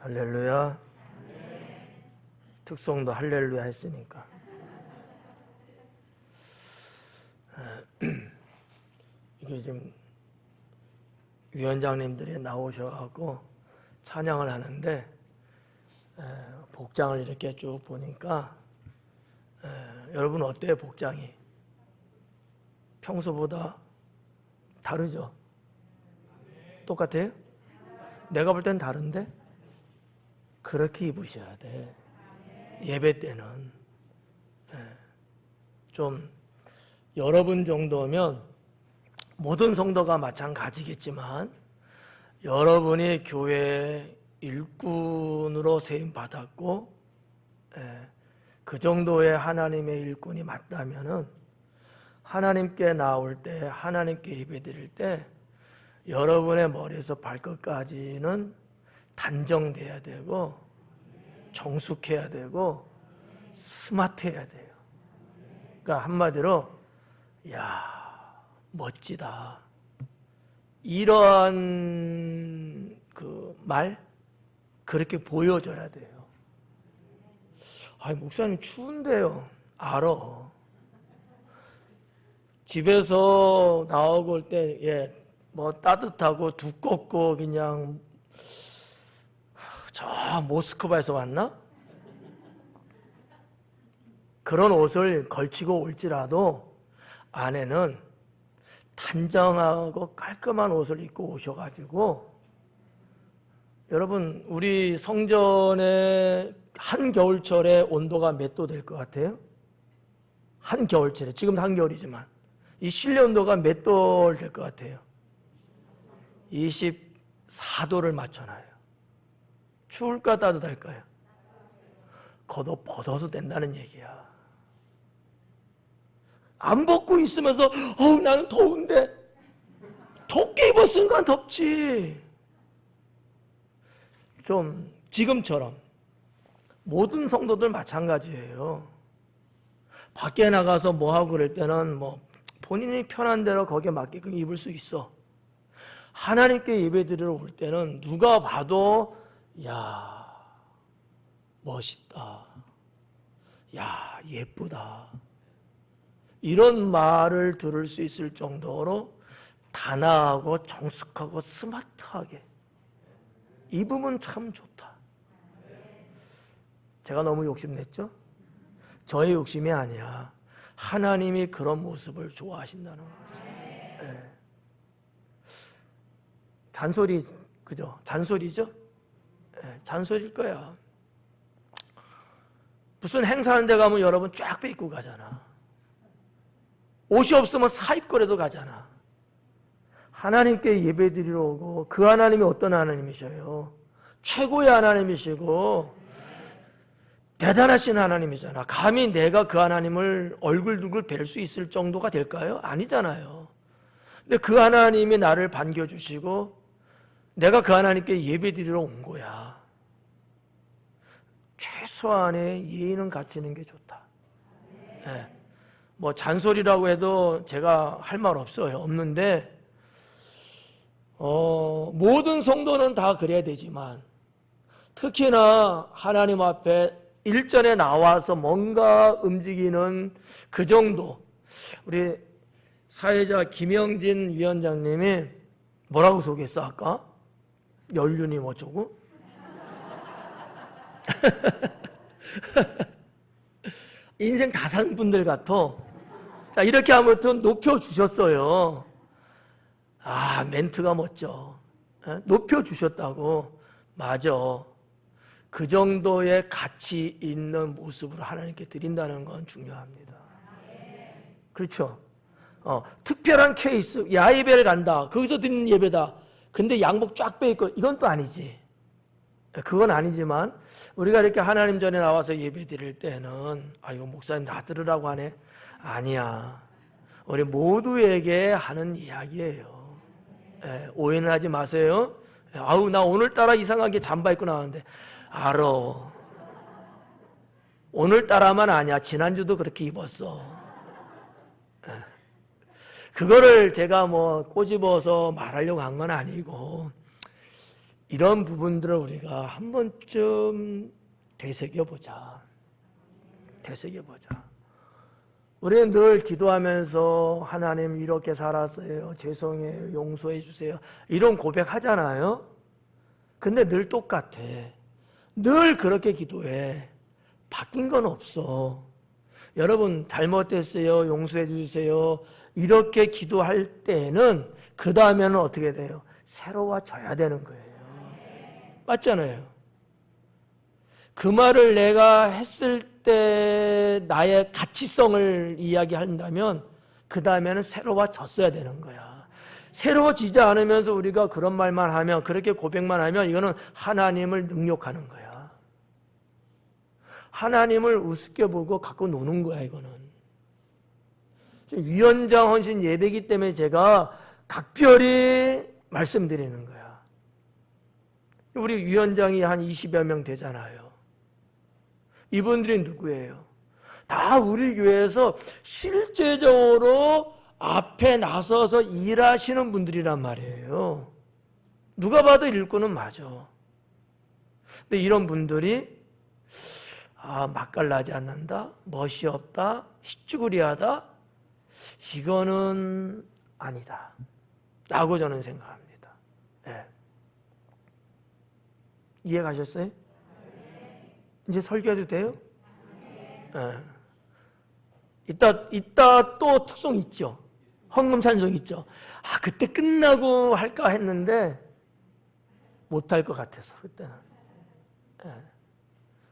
할렐루야. 특송도 할렐루야 했으니까. 이게 지금 위원장님들이 나오셔갖고 찬양을 하는데 복장을 이렇게 쭉 보니까 여러분 어때요? 복장이 평소보다 다르죠? 똑같아요? 내가 볼 땐 다른데 그렇게 입으셔야 돼. 예배 때는 좀 여러분 정도면 모든 성도가 마찬가지겠지만 여러분이 교회 일꾼으로 세임 받았고 그 정도의 하나님의 일꾼이 맞다면은 하나님께 나올 때 하나님께 예배드릴 때 여러분의 머리에서 발끝까지는 단정돼야 되고 정숙해야 되고 스마트해야 돼요. 그러니까 한마디로 야 멋지다 이러한 그 말 그렇게 보여줘야 돼요. 아니 목사님 추운데요. 알아. 집에서 나오고 올 때 뭐 따뜻하고 두껍고 그냥 저 모스크바에서 왔나? 그런 옷을 걸치고 올지라도 안에는 단정하고 깔끔한 옷을 입고 오셔가지고 여러분 우리 성전의 한겨울철에 온도가 몇 도 될 것 같아요? 한겨울철에 지금 한겨울이지만 이 실내 온도가 몇 도 될 것 같아요? 24도를 맞춰놔요. 추울까 따뜻할까요? 겉옷 벗어도 된다는 얘기야. 안 벗고 있으면서 나는 더운데 덥게 입었으니까 덥지. 좀 지금처럼 모든 성도들 마찬가지예요. 밖에 나가서 뭐하고 그럴 때는 뭐 본인이 편한 대로 거기에 맞게끔 입을 수 있어. 하나님께 예배드리러 올 때는 누가 봐도 야 멋있다, 야 예쁘다 이런 말을 들을 수 있을 정도로 단아하고 정숙하고 스마트하게 입으면 참 좋다. 제가 너무 욕심냈죠? 저의 욕심이 아니야. 하나님이 그런 모습을 좋아하신다는 거죠. 잔소리, 그죠? 잔소리죠? 잔소리일 거야. 무슨 행사하는 데 가면 여러분 쫙 빼입고 가잖아. 옷이 없으면 사입거래도 가잖아. 하나님께 예배드리러 오고 그 하나님이 어떤 하나님이셔요? 최고의 하나님이시고 대단하신 하나님이잖아. 감히 내가 그 하나님을 얼굴두글 뵐 수 있을 정도가 될까요? 아니잖아요. 근데 그 하나님이 나를 반겨주시고 내가 그 하나님께 예배드리러 온 거야. 최소한의 예의는 갖추는 게 좋다. 뭐 잔소리라고 해도 제가 할 말 없어요. 없는데 모든 성도는 다 그래야 되지만 특히나 하나님 앞에 일전에 나와서 뭔가 움직이는 그 정도. 우리 사회자 김영진 위원장님이 뭐라고 소개했어 아까? 연륜이 어쩌고? 인생 다 산 분들 같아. 자, 이렇게 아무튼 높여주셨어요. 아, 멘트가 멋져. 높여주셨다고. 맞아. 그 정도의 가치 있는 모습으로 하나님께 드린다는 건 중요합니다. 그렇죠? 특별한 케이스, 야예배를 간다. 거기서 드리는 예배다. 근데 양복 쫙 빼입고 이건 또 아니지. 그건 아니지만 우리가 이렇게 하나님 전에 나와서 예배 드릴 때는 이거 목사님 다 들으라고 하네. 아니야. 우리 모두에게 하는 이야기예요. 오해는 하지 마세요. 나 오늘따라 이상하게 잠바 입고 나왔는데 알아. 오늘따라만 아니야. 지난주도 그렇게 입었어. 그거를 제가 뭐 꼬집어서 말하려고 한 건 아니고 이런 부분들을 우리가 한 번쯤 되새겨보자. 우리는 늘 기도하면서 하나님 이렇게 살았어요. 죄송해요. 용서해 주세요. 이런 고백하잖아요. 근데 늘 똑같아. 늘 그렇게 기도해. 바뀐 건 없어. 여러분 잘못됐어요. 용서해 주세요. 이렇게 기도할 때는 그 다음에는 어떻게 돼요? 새로워져야 되는 거예요. 맞잖아요. 그 말을 내가 했을 때 나의 가치성을 이야기한다면 그 다음에는 새로워졌어야 되는 거야. 새로워지지 않으면서 우리가 그런 말만 하면, 그렇게 고백만 하면 이거는 하나님을 능욕하는 거야. 하나님을 우습게 보고 갖고 노는 거야. 이거는 위원장 헌신 예배이기 때문에 제가 각별히 말씀드리는 거야. 우리 위원장이 한 20여 명 되잖아요. 이분들이 누구예요? 다 우리 교회에서 실제적으로 앞에 나서서 일하시는 분들이란 말이에요. 누가 봐도 일꾼은 맞아. 근데 이런 분들이 맛깔나지 않는다, 멋이 없다, 희쭈구리하다, 이거는 아니다 라고 저는 생각합니다. 네. 이해 가셨어요? 이제 설교해도 돼요? 네. 이따 또 특송 있죠. 헌금찬송 있죠. 그때 끝나고 할까 했는데 못할 것 같아서 그때는. 네.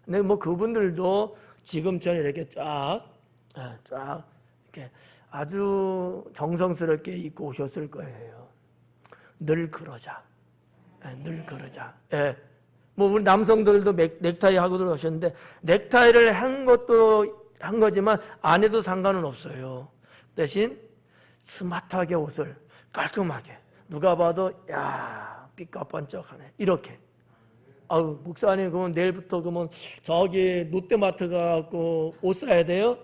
근데 뭐 그분들도 지금처럼 이렇게 쫙 이렇게 아주 정성스럽게 입고 오셨을 거예요. 늘 그러자. 늘 그러자. 예. 뭐 우리 남성들도 넥타이 하고들 오셨는데 넥타이를 한 거지만 안 해도 상관은 없어요. 대신 스마트하게 옷을 깔끔하게 누가 봐도 삐까뻔쩍하네 이렇게. 목사님 그러면 내일부터 그러면 저기 롯데마트 가고 옷 사야 돼요?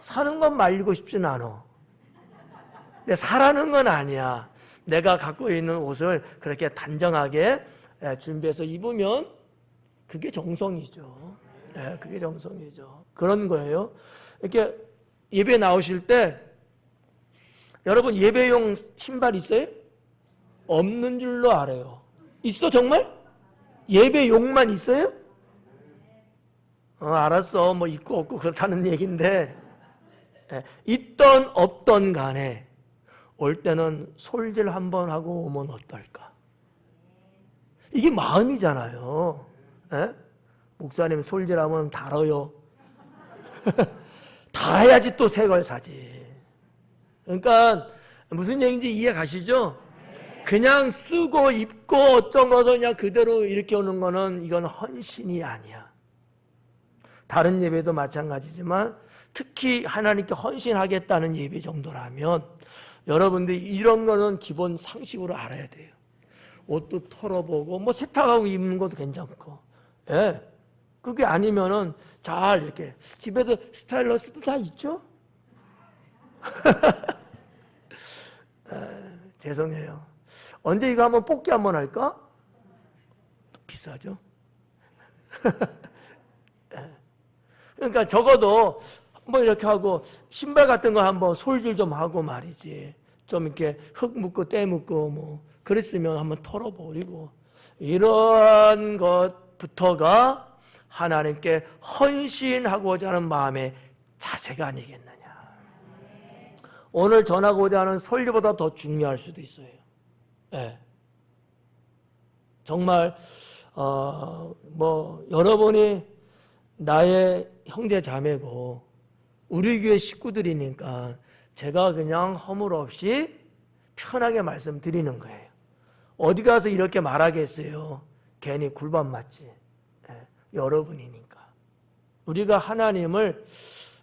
사는 건 말리고 싶진 않아. 근데 사라는 건 아니야. 내가 갖고 있는 옷을 그렇게 단정하게 준비해서 입으면 그게 정성이죠. 그게 정성이죠. 그런 거예요. 이렇게 예배 나오실 때 여러분 예배용 신발 있어요? 없는 줄로 알아요. 있어 정말? 예배용만 있어요? 알았어. 뭐 있고 없고 그렇다는 얘기인데 있던 없던 간에 올 때는 솔질 한번 하고 오면 어떨까? 이게 마음이잖아요. 목사님 솔질하면 달아요. 달아야지 또 새 걸 사지. 그러니까 무슨 얘기인지 이해 가시죠? 그냥 쓰고 입고 어떤 것을 그냥 그대로 이렇게 오는 거는 이건 헌신이 아니야. 다른 예배도 마찬가지지만 특히 하나님께 헌신하겠다는 예배 정도라면 여러분들이 이런 거는 기본 상식으로 알아야 돼요. 옷도 털어보고 뭐 세탁하고 입는 것도 괜찮고. 그게 아니면은 잘 이렇게 집에도 스타일러스도 다 있죠? 죄송해요. 언제 이거 한번 뽑기 한번 할까? 비싸죠? 그러니까 적어도 뭐 이렇게 하고 신발 같은 거 한번 솔질 좀 하고 말이지. 좀 이렇게 흙 묻고 때 묻고 뭐 그랬으면 한번 털어버리고 이런 것부터가 하나님께 헌신하고자 하는 마음의 자세가 아니겠느냐. 오늘 전하고자 하는 설교보다 더 중요할 수도 있어요. 정말 뭐 여러분이 나의 형제 자매고 우리 교회 식구들이니까 제가 그냥 허물 없이 편하게 말씀드리는 거예요. 어디 가서 이렇게 말하겠어요? 괜히 굴밥 맞지. 여러분이니까. 우리가 하나님을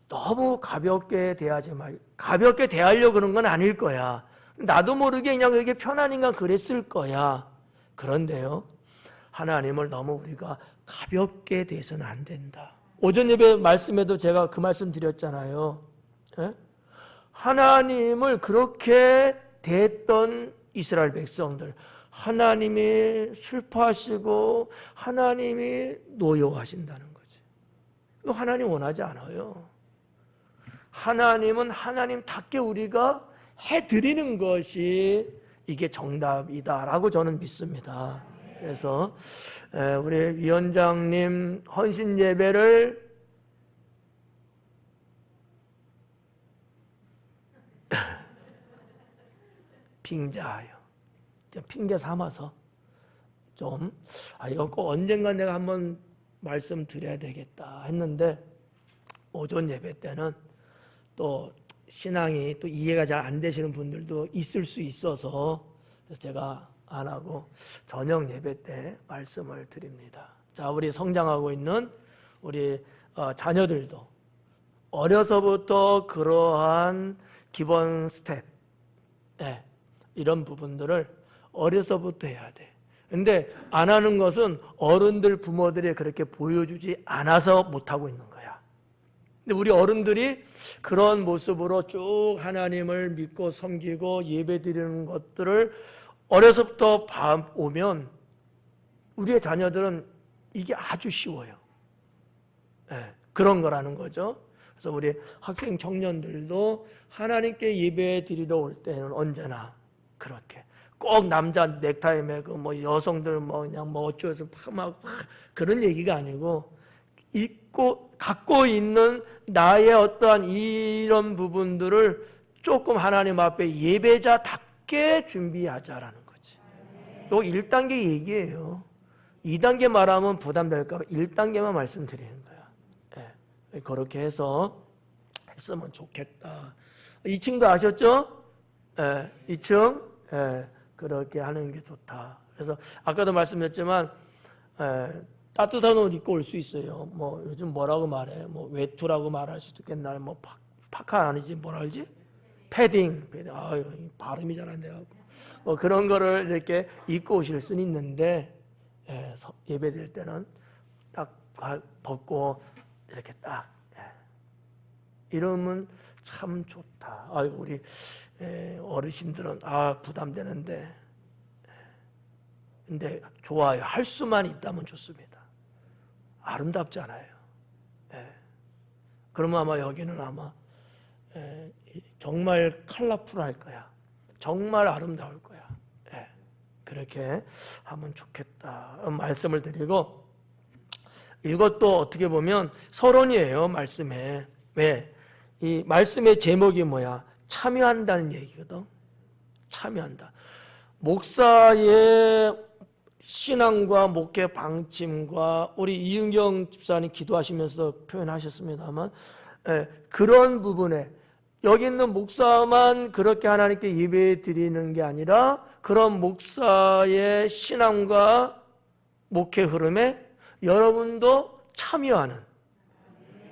너무 가볍게 대하지 말고, 가볍게 대하려고 그런 건 아닐 거야. 나도 모르게 그냥 그렇게 편하니까 그랬을 거야. 그런데요, 하나님을 너무 우리가 가볍게 대해서는 안 된다. 오전 예배 말씀에도 제가 그 말씀 드렸잖아요. 하나님을 그렇게 대했던 이스라엘 백성들, 하나님이 슬퍼하시고 하나님이 노여워하신다는 거지. 이거 하나님 원하지 않아요. 하나님은 하나님답게 우리가 해드리는 것이 이게 정답이다라고 저는 믿습니다. 그래서 우리 위원장님 헌신 예배를 빙자하여, 핑계 삼아서 좀 이거 꼭 언젠가 내가 한번 말씀드려야 되겠다 했는데 오전 예배 때는 또 신앙이 또 이해가 잘 안 되시는 분들도 있을 수 있어서 제가 안 하고 저녁 예배 때 말씀을 드립니다. 자, 우리 성장하고 있는 우리 자녀들도 어려서부터 그러한 기본 스텝, 이런 부분들을 어려서부터 해야 돼. 근데 안 하는 것은 어른들, 부모들이 그렇게 보여주지 않아서 못하고 있는 거야. 근데 우리 어른들이 그런 모습으로 쭉 하나님을 믿고 섬기고 예배드리는 것들을 어려서부터 봐오면 우리의 자녀들은 이게 아주 쉬워요. 그런 거라는 거죠. 그래서 우리 학생 청년들도 하나님께 예배 드리러 올 때는 언제나 그렇게 꼭 남자 넥타이 매고 뭐 여성들 뭐 그냥 뭐 어쩌서 막 그런 얘기가 아니고 갖고 있는 나의 어떠한 이런 부분들을 조금 하나님 앞에 예배자답게 준비하자라는 거지. 이거 1단계 얘기예요. 2단계 말하면 부담될까 봐 1단계만 말씀드리는 거야. 그렇게 해서 했으면 좋겠다. 2층도 아셨죠? 2층 그렇게 하는 게 좋다. 그래서 아까도 말씀드렸지만 따뜻한 옷 입고 올 수 있어요. 뭐 요즘 뭐라고 말해? 뭐 외투라고 말할 수도 있겠나? 뭐 파카 아니지 뭐라 그러지? 패딩. 아유, 발음이 잘 안 돼가지고 뭐 그런 거를 이렇게 입고 오실 수는 있는데 예배 드릴 때는 딱 벗고 이렇게 딱 이러면 참 좋다. 아유, 우리 어르신들은 부담되는데 근데 좋아요. 할 수만 있다면 좋습니다. 아름답잖아요. 그러면 아마 여기는 아마 정말 컬러풀할 거야. 정말 아름다울 거야. 그렇게 하면 좋겠다 말씀을 드리고, 이것도 어떻게 보면 서론이에요. 말씀에. 왜? 이 말씀의 제목이 뭐야? 참여한다는 얘기거든. 참여한다. 목사의 신앙과 목회 방침과 우리 이은경 집사님 기도하시면서 표현하셨습니다만 그런 부분에 여기 있는 목사만 그렇게 하나님께 예배 드리는 게 아니라 그런 목사의 신앙과 목회 흐름에 여러분도 참여하는,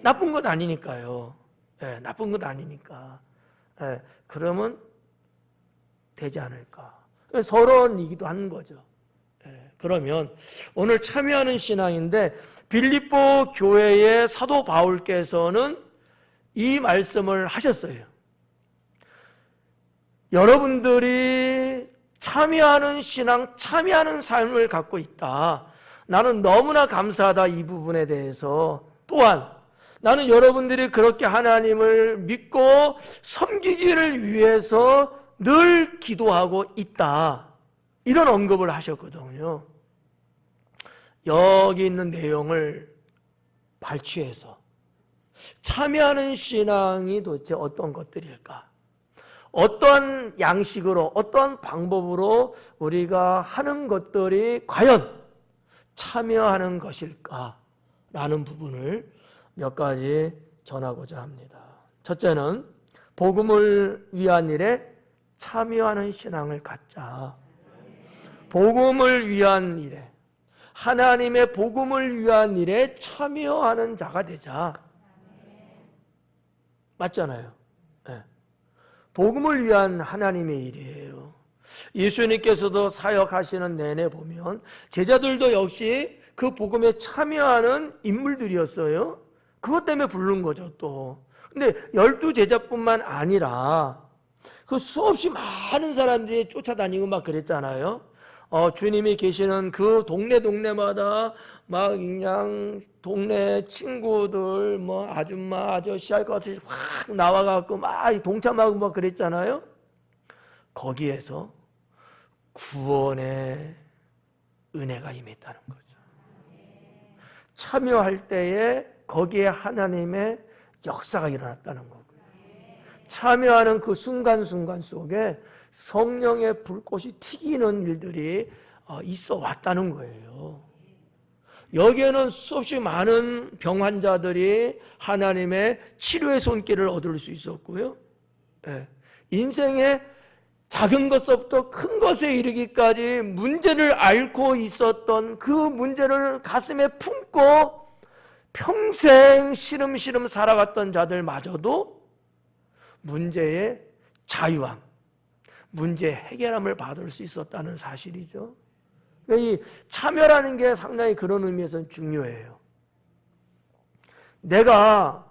나쁜 것 아니니까요. 나쁜 것 아니니까. 그러면 되지 않을까. 서론이기도 한 거죠. 그러면 오늘 참여하는 신앙인데 빌립보 교회의 사도 바울께서는 이 말씀을 하셨어요. 여러분들이 참여하는 신앙, 참여하는 삶을 갖고 있다. 나는 너무나 감사하다. 이 부분에 대해서. 또한 나는 여러분들이 그렇게 하나님을 믿고 섬기기를 위해서 늘 기도하고 있다. 이런 언급을 하셨거든요. 여기 있는 내용을 발췌해서 참여하는 신앙이 도대체 어떤 것들일까? 어떤 양식으로, 어떤 방법으로 우리가 하는 것들이 과연 참여하는 것일까? 라는 부분을 몇 가지 전하고자 합니다. 첫째는 복음을 위한 일에 참여하는 신앙을 갖자. 복음을 위한 일에, 하나님의 복음을 위한 일에 참여하는 자가 되자. 맞잖아요. 복음을 위한 하나님의 일이에요. 예수님께서도 사역하시는 내내 보면 제자들도 역시 그 복음에 참여하는 인물들이었어요. 그것 때문에 부른 거죠, 또. 근데 12제자뿐만 아니라 그 수없이 많은 사람들이 쫓아다니고 막 그랬잖아요. 주님이 계시는 그 동네마다 막 그냥 동네 친구들 뭐 아줌마 아저씨 할 것 같이 확 나와갖고 막 동참하고 막 그랬잖아요. 거기에서 구원의 은혜가 임했다는 거죠. 참여할 때에 거기에 하나님의 역사가 일어났다는 거고요. 참여하는 그 순간순간 속에 성령의 불꽃이 튀기는 일들이 있어 왔다는 거예요. 여기에는 수없이 많은 병 환자들이 하나님의 치료의 손길을 얻을 수 있었고요. 인생의 작은 것부터 큰 것에 이르기까지 문제를 앓고 있었던 그 문제를 가슴에 품고 평생 시름시름 살아갔던 자들마저도 문제의 자유함, 문제 해결함을 받을 수 있었다는 사실이죠. 이 참여라는 게 상당히 그런 의미에서는 중요해요. 내가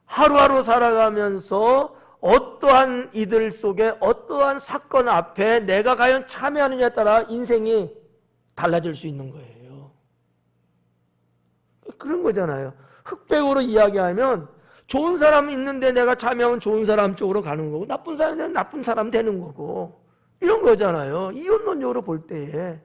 하루하루 살아가면서 어떠한 이들 속에 어떠한 사건 앞에 내가 과연 참여하느냐에 따라 인생이 달라질 수 있는 거예요. 그런 거잖아요. 흑백으로 이야기하면 좋은 사람 있는데 내가 참여하면 좋은 사람 쪽으로 가는 거고 나쁜 사람은 나쁜 사람 되는 거고 이런 거잖아요. 이혼론적으로 볼 때에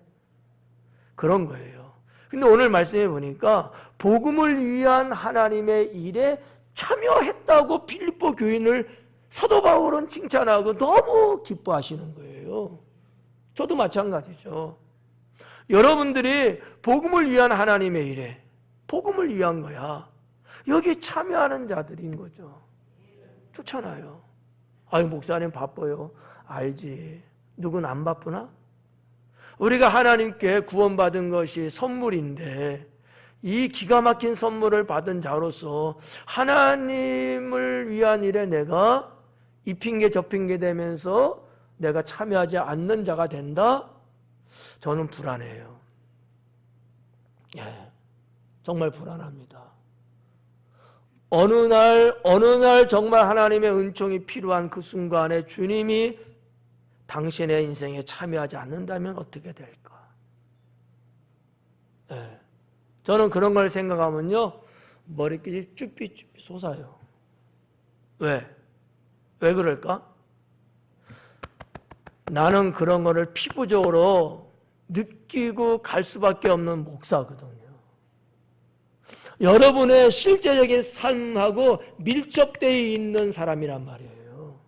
그런 거예요. 근데 오늘 말씀해 보니까 복음을 위한 하나님의 일에 참여했다고 빌립보 교인을 사도 바울은 칭찬하고 너무 기뻐하시는 거예요. 저도 마찬가지죠. 여러분들이 복음을 위한 하나님의 일에 복음을 위한 거야. 여기 참여하는 자들인 거죠. 좋잖아요. 아유 목사님 바빠요. 알지. 누군 안 바쁘나? 우리가 하나님께 구원받은 것이 선물인데 이 기가 막힌 선물을 받은 자로서 하나님을 위한 일에 내가 이 핑계 저 핑계 대면서 내가 참여하지 않는 자가 된다? 저는 불안해요. 정말 불안합니다. 어느 날 정말 하나님의 은총이 필요한 그 순간에 주님이 당신의 인생에 참여하지 않는다면 어떻게 될까? 저는 그런 걸 생각하면요 머리끼리 쭈삐쭈삐 솟아요. 왜 그럴까? 나는 그런 거를 피부적으로 느끼고 갈 수밖에 없는 목사거든요. 여러분의 실제적인 삶하고 밀접되어 있는 사람이란 말이에요.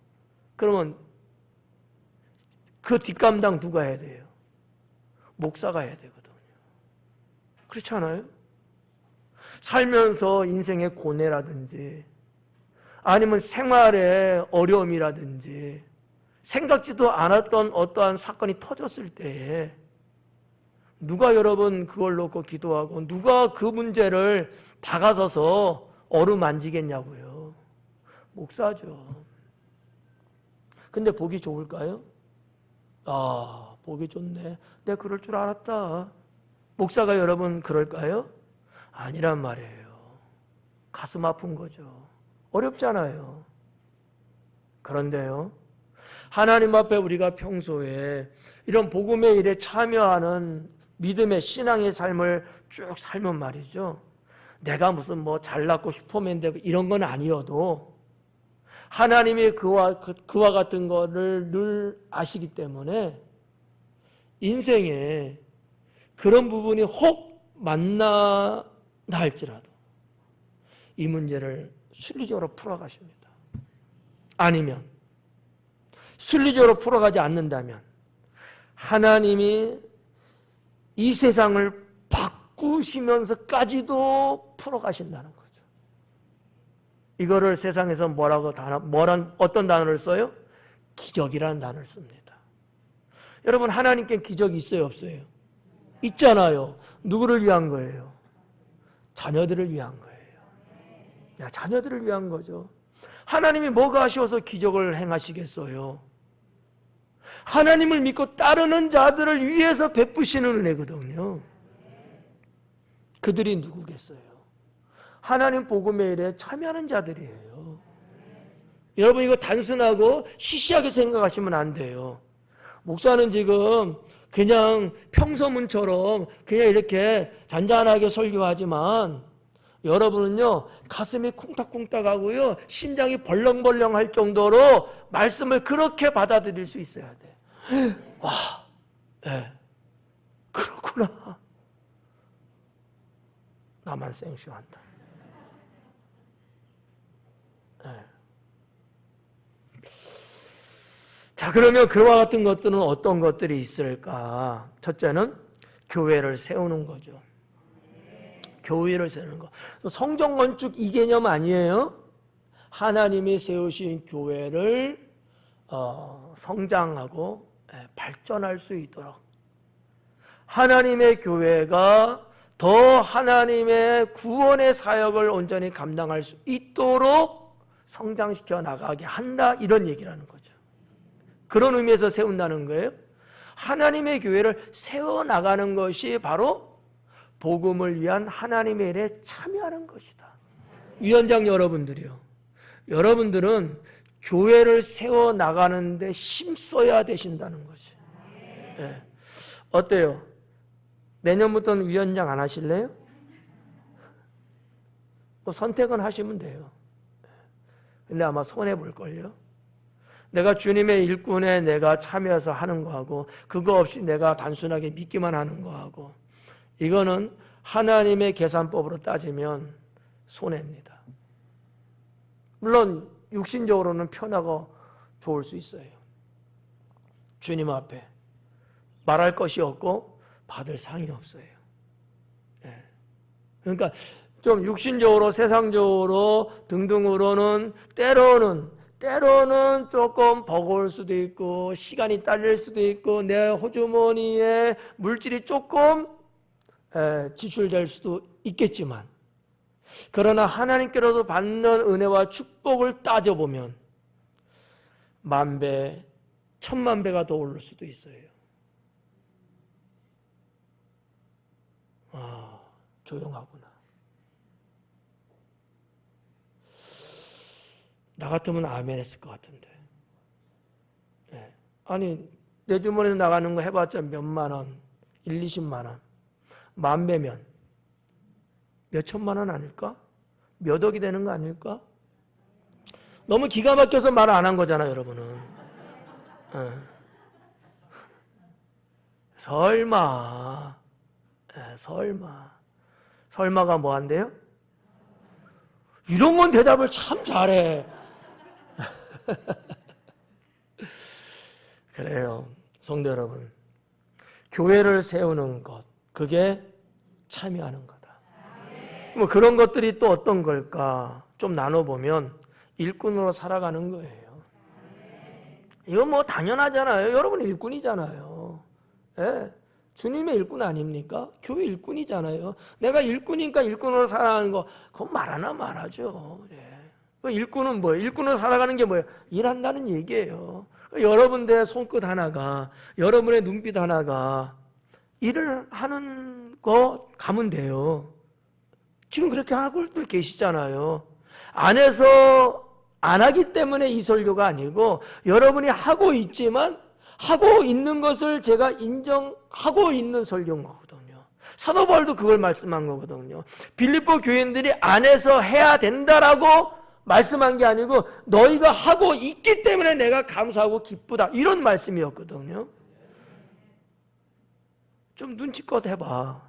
그러면 그 뒷감당 누가 해야 돼요? 목사가 해야 되거든요. 그렇지 않아요? 살면서 인생의 고뇌라든지 아니면 생활의 어려움이라든지 생각지도 않았던 어떠한 사건이 터졌을 때에 누가 여러분 그걸 놓고 기도하고 누가 그 문제를 다가서서 어루만지겠냐고요. 목사죠. 근데 보기 좋을까요? 보기 좋네. 내가 그럴 줄 알았다. 목사가 여러분 그럴까요? 아니란 말이에요. 가슴 아픈 거죠. 어렵잖아요. 그런데요, 하나님 앞에 우리가 평소에 이런 복음의 일에 참여하는 믿음의 신앙의 삶을 쭉 살면 말이죠. 내가 무슨 뭐 잘났고 슈퍼맨 되고 이런 건 아니어도 하나님이 그와 같은 거를 늘 아시기 때문에 인생에 그런 부분이 혹 만나다 할지라도 이 문제를 순리적으로 풀어가십니다. 아니면 순리적으로 풀어가지 않는다면 하나님이 이 세상을 바꾸시면서까지도 풀어가신다는 거죠. 이거를 세상에서 어떤 단어를 써요? 기적이라는 단어를 씁니다. 여러분 하나님께 기적이 있어요 없어요? 있잖아요. 누구를 위한 거예요? 자녀들을 위한 거예요. 자녀들을 위한 거죠. 하나님이 뭐가 아쉬워서 기적을 행하시겠어요? 하나님을 믿고 따르는 자들을 위해서 베푸시는 은혜거든요. 그들이 누구겠어요? 하나님 복음의 일에 참여하는 자들이에요. 여러분 이거 단순하고 시시하게 생각하시면 안 돼요. 목사는 지금 그냥 평소문처럼 그냥 이렇게 잔잔하게 설교하지만 여러분은요, 가슴이 쿵딱쿵딱하고요, 심장이 벌렁벌렁 할 정도로 말씀을 그렇게 받아들일 수 있어야 돼. 와, 네, 그렇구나. 나만 생쇼한다. 네. 자, 그러면 그와 같은 것들은 어떤 것들이 있을까? 첫째는 교회를 세우는 거죠. 교회를 세우는 거. 성전 건축 이 개념 아니에요? 하나님이 세우신 교회를 성장하고 발전할 수 있도록 하나님의 교회가 더 하나님의 구원의 사역을 온전히 감당할 수 있도록 성장시켜 나가게 한다, 이런 얘기라는 거죠. 그런 의미에서 세운다는 거예요. 하나님의 교회를 세워나가는 것이 바로 복음을 위한 하나님의 일에 참여하는 것이다. 위원장 여러분들이요, 여러분들은 교회를 세워나가는데 힘써야 되신다는 것이. 네. 어때요? 내년부터는 위원장 안 하실래요? 뭐 선택은 하시면 돼요. 근데 아마 손해볼걸요? 내가 주님의 일꾼에 내가 참여해서 하는 거하고 그거 없이 내가 단순하게 믿기만 하는 거하고 이거는 하나님의 계산법으로 따지면 손해입니다. 물론 육신적으로는 편하고 좋을 수 있어요. 주님 앞에 말할 것이 없고 받을 상이 없어요. 예. 그러니까 좀 육신적으로 세상적으로 등등으로는 때로는 조금 버거울 수도 있고 시간이 딸릴 수도 있고 내 호주머니에 물질이 조금 지출될 수도 있겠지만 그러나 하나님께로도 받는 은혜와 축복을 따져보면 10,000배, 10,000,000배가 더 오를 수도 있어요. 아, 조용하구나. 나 같으면 아멘 했을 것 같은데. 네. 아니, 내 주머니에 나가는 거 해봤자 몇만 원, 20만 원. 10,000배면 몇 천만 원 아닐까? 몇 억이 되는 거 아닐까? 너무 기가 막혀서 말 안 한 거잖아, 여러분은. 설마. 설마가 뭐 한대요? 이런 건 대답을 참 잘해. 그래요. 성도 여러분. 교회를 세우는 것, 그게 참여하는 거다. 뭐 그런 것들이 또 어떤 걸까? 좀 나눠보면 일꾼으로 살아가는 거예요. 이건 뭐 당연하잖아요. 여러분 일꾼이잖아요. 예. 주님의 일꾼 아닙니까? 교회 일꾼이잖아요. 내가 일꾼이니까 일꾼으로 살아가는 거, 그건 말하나 말하죠. 예. 일꾼은 뭐예요? 일꾼으로 살아가는 게 뭐예요? 일한다는 얘기예요. 여러분들의 손끝 하나가, 여러분의 눈빛 하나가 일을 하는 거 가면 돼요. 지금 그렇게 하고들 계시잖아요. 안에서 안 하기 때문에 이 설교가 아니고 여러분이 하고 있지만 하고 있는 것을 제가 인정하고 있는 설교인 거거든요. 사도 바울도 그걸 말씀한 거거든요. 빌립보 교인들이 안에서 해야 된다라고 말씀한 게 아니고 너희가 하고 있기 때문에 내가 감사하고 기쁘다, 이런 말씀이었거든요. 좀 눈치껏 해봐.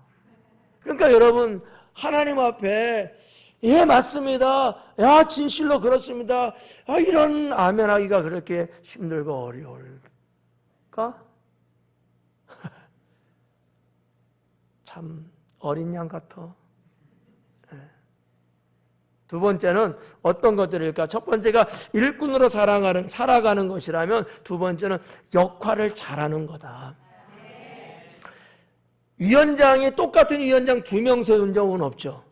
그러니까 여러분 하나님 앞에 예 맞습니다, 야 진실로 그렇습니다, 이런 아멘 하기가 그렇게 힘들고 어려울까? 참 어린 양 같아. 두 번째는 어떤 것들일까? 첫 번째가 일꾼으로 살아가는 것이라면 두 번째는 역할을 잘하는 거다. 위원장이 똑같은 위원장 2명 세운 적은 없죠.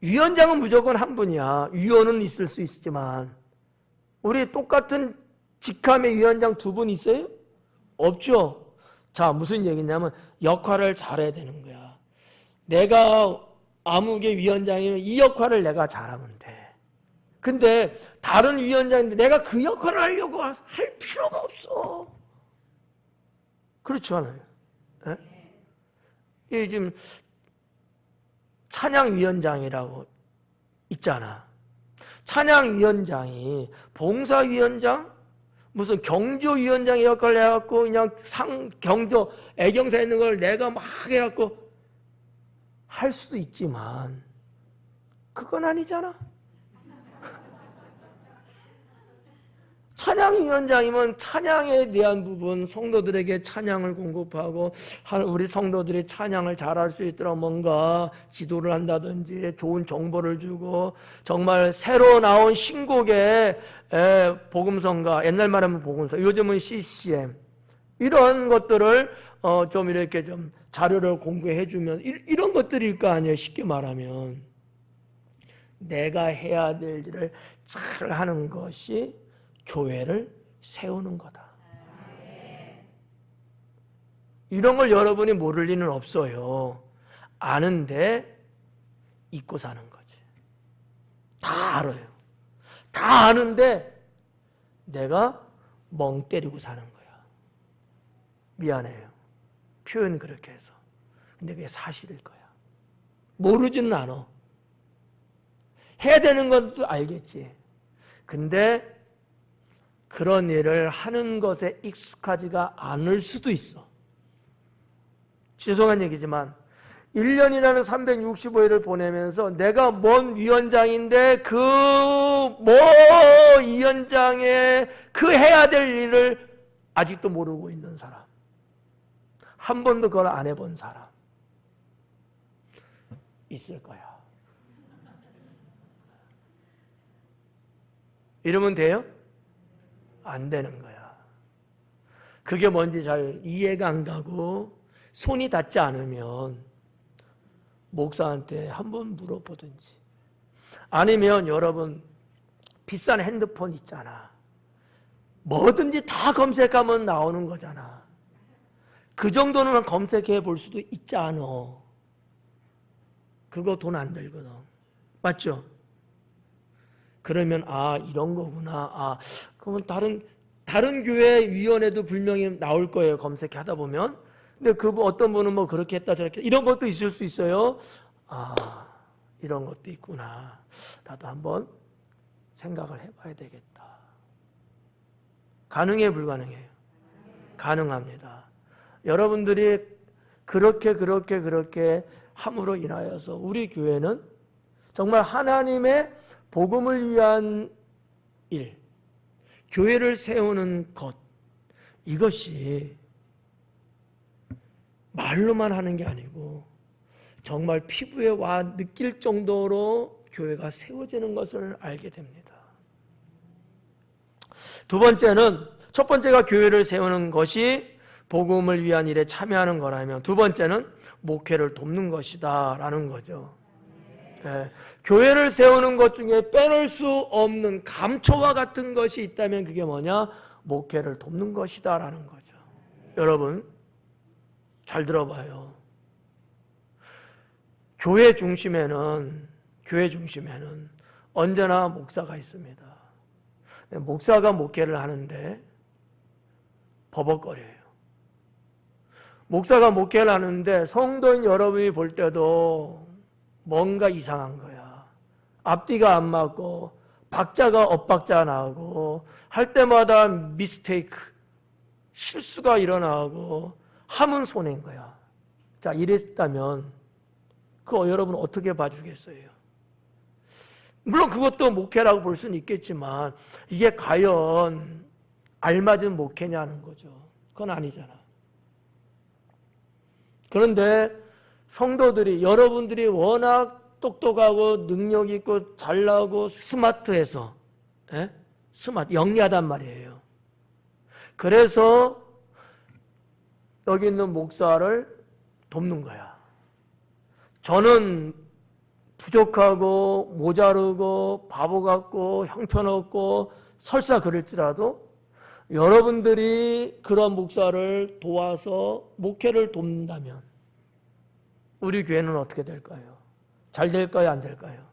위원장은 무조건 한 분이야. 위원은 있을 수 있지만 우리 똑같은 직함의 위원장 2분 있어요? 없죠. 자, 무슨 얘기냐면 역할을 잘해야 되는 거야. 내가 아무개 위원장이면 이 역할을 내가 잘하면 돼. 근데 다른 위원장인데 내가 그 역할을 하려고 할 필요가 없어. 그렇지 않아요? 예? 이 지금 찬양위원장이라고 있잖아. 찬양위원장이 봉사위원장? 무슨 경조위원장의 역할을 해갖고 그냥 경조, 애경사 있는 걸 내가 막 해갖고 할 수도 있지만 그건 아니잖아. 찬양위원장이면 찬양에 대한 부분, 성도들에게 찬양을 공급하고 우리 성도들이 찬양을 잘할 수 있도록 뭔가 지도를 한다든지 좋은 정보를 주고 정말 새로 나온 신곡의 복음성가, 옛날 말하면 복음성, 요즘은 CCM 이런 것들을 좀 이렇게 좀 자료를 공개해 주면 이런 것들일 거 아니에요. 쉽게 말하면 내가 해야 될 일을 잘 하는 것이 교회를 세우는 거다. 이런 걸 여러분이 모를 리는 없어요. 아는데 잊고 사는 거지. 다 알아요. 다 아는데 내가 멍 때리고 사는 거야. 미안해요. 표현 그렇게 해서. 근데 그게 사실일 거야. 모르지는 않아. 해야 되는 것도 알겠지. 근데 그런 일을 하는 것에 익숙하지가 않을 수도 있어. 죄송한 얘기지만 1년이라는 365일을 보내면서 내가 뭔 위원장인데 그 위원장의 그 해야 될 일을 아직도 모르고 있는 사람, 한 번도 그걸 안 해본 사람 있을 거야. 이러면 돼요? 안 되는 거야. 그게 뭔지 잘 이해가 안 가고 손이 닿지 않으면 목사한테 한번 물어보든지, 아니면 여러분 비싼 핸드폰 있잖아. 뭐든지 다 검색하면 나오는 거잖아. 그 정도는 검색해 볼 수도 있지 않아. 그거 돈 안 들거든. 맞죠? 그러면 이런 거구나. 그러면 다른 교회 위원회도 분명히 나올 거예요. 검색하다 보면. 근데 어떤 분은 뭐 그렇게 했다 저렇게 이런 것도 있을 수 있어요. 이런 것도 있구나. 나도 한번 생각을 해봐야 되겠다. 가능해요, 불가능해요? 가능합니다. 여러분들이 그렇게 함으로 인하여서 우리 교회는 정말 하나님의 복음을 위한 일, 교회를 세우는 것, 이것이 말로만 하는 게 아니고 정말 피부에 와 느낄 정도로 교회가 세워지는 것을 알게 됩니다. 두 번째는, 첫 번째가 교회를 세우는 것이 복음을 위한 일에 참여하는 거라면, 두 번째는 목회를 돕는 것이다 라는 거죠. 교회를 세우는 것 중에 빼놓을 수 없는 감초와 같은 것이 있다면 그게 뭐냐? 목회를 돕는 것이다 라는 거죠. 여러분 잘 들어봐요. 교회 중심에는 언제나 목사가 있습니다. 목사가 목회를 하는데 버벅거려요. 목사가 목회를 하는데 성도인 여러분이 볼 때도 뭔가 이상한 거야. 앞뒤가 안 맞고 박자가 엇박자 나고 할 때마다 미스테이크, 실수가 일어나고 하면 손해인 거야. 자, 이랬다면 그거 여러분 어떻게 봐주겠어요? 물론 그것도 목회라고 볼 수는 있겠지만 이게 과연 알맞은 목회냐는 거죠. 그건 아니잖아. 그런데 성도들이, 여러분들이 워낙 똑똑하고 능력 있고 잘나고 스마트해서 영리하단 말이에요. 그래서 여기 있는 목사를 돕는 거야. 저는 부족하고 모자르고 바보 같고 형편없고 설사 그럴지라도 여러분들이 그런 목사를 도와서 목회를 돕는다면 우리 교회는 어떻게 될까요? 잘 될까요? 안 될까요?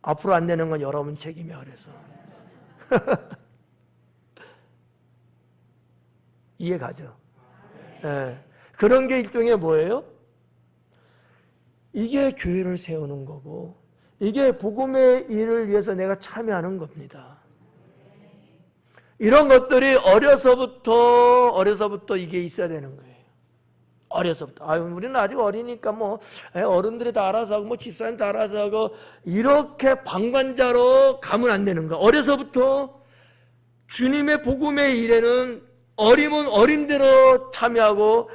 앞으로 안 되는 건 여러분 책임이야. 그래서 이해 가죠? 예. 그런 게 일종의 뭐예요? 이게 교회를 세우는 거고, 이게 복음의 일을 위해서 내가 참여하는 겁니다. 이런 것들이 어려서부터 이게 있어야 되는 거예요. 어려서부터. 우리는 아직 어리니까 어른들이 다 알아서 하고, 집사님 다 알아서 하고, 이렇게 방관자로 가면 안 되는 거야. 어려서부터 주님의 복음의 일에는 어림은 어림대로 참여하고,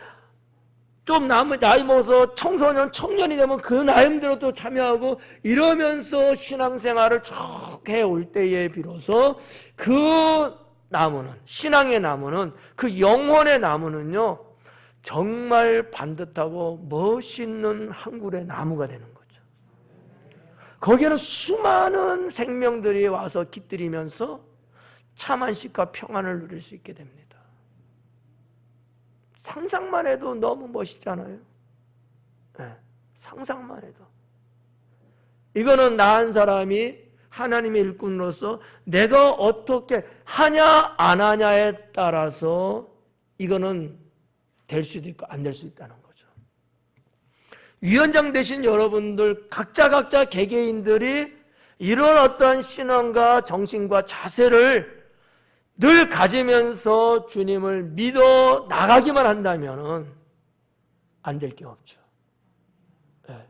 좀 나이 먹어서 청소년, 청년이 되면 그 나이대로 또 참여하고, 이러면서 신앙생활을 쭉 해올 때에 비로소 그 나무는, 신앙의 나무는, 그 영혼의 나무는요, 정말 반듯하고 멋있는 한 그루의 나무가 되는 거죠. 거기에는 수많은 생명들이 와서 깃들이면서 참 안식과 평안을 누릴 수 있게 됩니다. 상상만 해도 너무 멋있잖아요. 네, 상상만 해도. 이거는 나 한 사람이 하나님의 일꾼으로서 내가 어떻게 하냐 안 하냐에 따라서 이거는 될 수도 있고 안 될 수 있다는 거죠. 위원장 되신 여러분들 각자 개개인들이 이런 어떤 신앙과 정신과 자세를 늘 가지면서 주님을 믿어 나가기만 한다면 안 될 게 없죠. 네.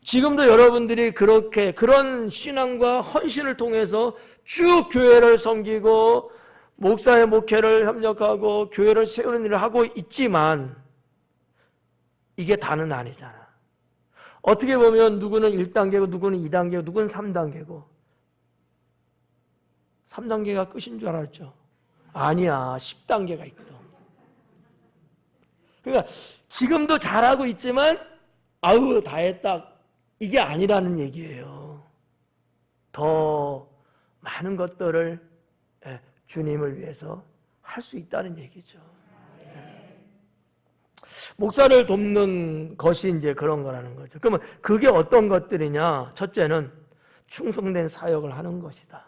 지금도 여러분들이 그런 신앙과 헌신을 통해서 쭉 교회를 섬기고 목사의 목회를 협력하고 교회를 세우는 일을 하고 있지만 이게 다는 아니잖아. 어떻게 보면 누구는 1단계고 누구는 2단계고 누구는 3단계고 3단계가 끝인 줄 알았죠? 아니야. 10단계가 있거든. 그러니까 지금도 잘하고 있지만 아우 다 했다. 이게 아니라는 얘기예요. 더 많은 것들을 주님을 위해서 할 수 있다는 얘기죠. 목사를 돕는 것이 이제 그런 거라는 거죠. 그러면 그게 어떤 것들이냐? 첫째는 충성된 사역을 하는 것이다.